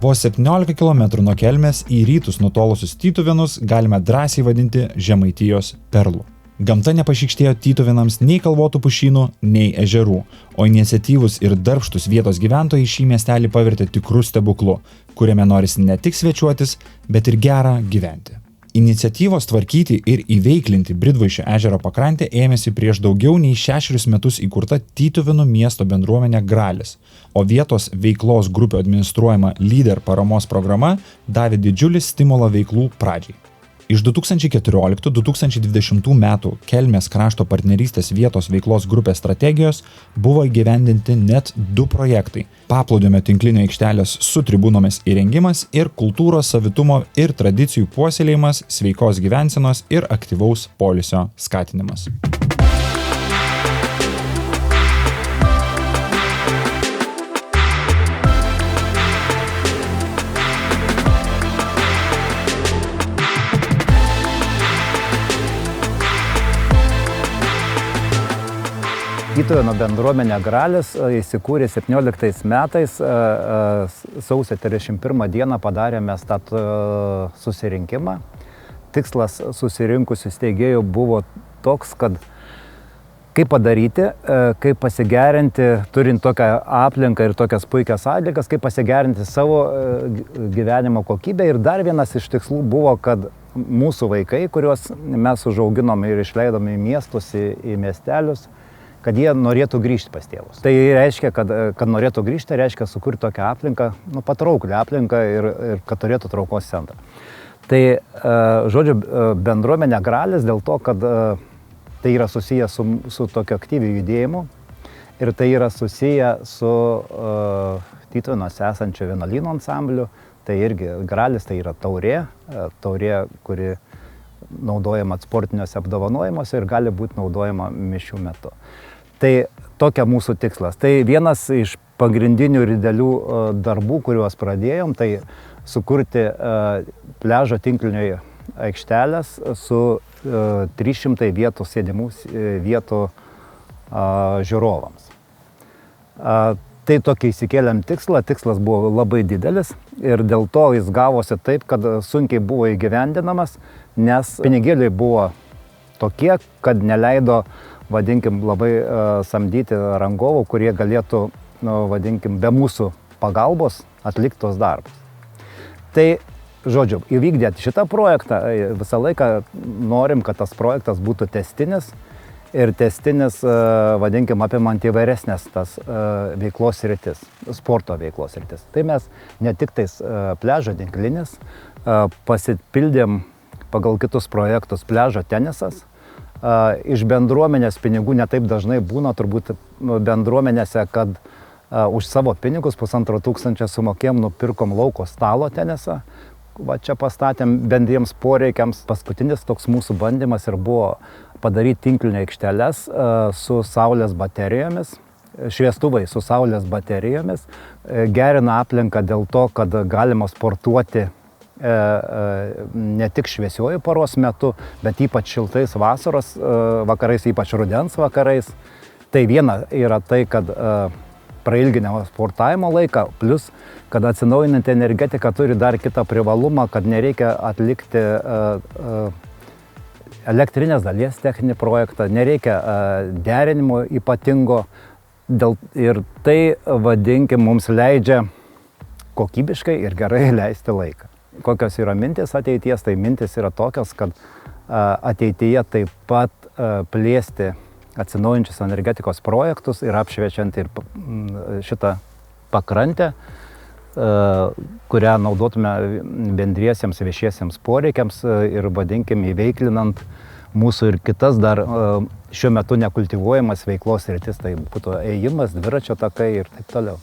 Vos 17 km nuo Kelmės į rytus nutolusius Tytuvėnus galime drąsiai vadinti Žemaitijos perlu. Gamta nepašykštėjo Tytuvėnams nei kalvotų pušynų, nei ežerų, o iniciatyvūs ir darbštus vietos gyventojai šį miestelį pavertė tikrų stebuklu, kuriame norisi ne tik svečiuotis, bet ir gera gyventi. Iniciatyvos tvarkyti ir įveiklinti Bridvaišio ežero pakrantę ėmėsi prieš daugiau nei 6 metus įkurta Tytuvėnų miesto bendruomenė Gralis, o vietos veiklos grupių administruojama Lyder paramos programa davė didžiulį stimulą veiklų pradžiai. Iš 2014-2020 metų Kelmės krašto partnerystės vietos veiklos grupės strategijos buvo įgyvendinti net 2 projektai – paplūdimio tinklinio aikštelės su tribūnomis įrengimas ir kultūros savitumo ir tradicijų puoselėjimas, sveikos gyvensenos ir aktyvaus poilsio skatinimas. Tytuvėnų bendruomenė Gralis įsikūrė 17 metais, sausio 31 dieną padarėme tą susirinkimą. Tikslas susirinkusių steigėjų buvo toks, kad kaip padaryti, kaip pasigerinti, turint tokią aplinką ir tokias puikias sąlygas, kaip pasigerinti savo gyvenimo kokybę. Ir dar vienas iš tikslų buvo, kad mūsų vaikai, kuriuos mes užauginom ir išleidom į miestus, į miestelius, kad jie norėtų grįžti pas tėvus. Tai reiškia, kad norėtų grįžti, reiškia sukurti tokią aplinką, patrauklią aplinką ir kad turėtų traukos centrą. Tai, žodžiu, bendruomenė Gralis dėl to, kad tai yra susiję su tokiu aktyviu judėjimu ir tai yra susiję su Tytuvėnuose esančio vienuolyno ansambliu. Tai irgi Gralis tai yra taurė, kuri naudojama sportiniuose apdovanojimuose ir gali būti naudojama mišių metu. Tai tokia mūsų tikslas. Tai vienas iš pagrindinių ir didelių darbų, kuriuos pradėjom, tai sukurti pliažo tinklinio aikštelės su 300 vietų sėdimų vietų žiūrovams. Tai tokį įsikėlėm tikslą, tikslas buvo labai didelis ir dėl to jis gavosi taip, kad sunkiai buvo įgyvendinamas, nes pinigėliai buvo tokie, kad neleido, vadinkim, labai samdyti rangovų, kurie galėtų, vadinkim, be mūsų pagalbos atlikti tos darbus. Tai, žodžiu, įvykdėt šitą projektą, visą laiką norim, kad tas projektas būtų tęstinis ir tęstinis, vadinkim, apimant įvairesnės tas veiklos sritis, sporto veiklos sritis. Tai mes ne tik tais pliažo tinklinis, pasipildėm pagal kitus projektus pliažo tenisas. Iš bendruomenės pinigų netaip dažnai būna, turbūt bendruomenėse, kad už savo pinigus 1500 sumokėjom, nupirkom lauko stalo tenisą. Va čia pastatėm bendriems poreikiams. Paskutinis toks mūsų bandymas ir buvo padaryti tinklinio aikšteles su saulės baterijomis, šviestuvai su saulės baterijomis. Gerina aplinką dėl to, kad galima sportuoti ne tik šviesiuoju paros metu, bet ypač šiltais vasaros vakarais, ypač rudens vakarais. Tai viena yra tai, kad prailginimo sportavimo laiką, plus, kad atsinaujinanti energetika turi dar kitą privalumą, kad nereikia atlikti elektrinės dalies techninį projektą, nereikia derinimo ypatingo ir tai, vadinkim, mums leidžia kokybiškai ir gerai leisti laiką. Kokios yra mintis ateities, tai mintis yra tokios, kad ateityje taip pat plėsti atsinaujinčius energetikos projektus ir apšviečiant ir šitą pakrantę, kurią naudotume bendriesiems viešiesiems poreikiams ir, vadinkim, įveiklinant mūsų ir kitas dar šiuo metu nekultivuojamas veiklos sritis, tai būtų ėjimas, dviračio takai ir taip toliau.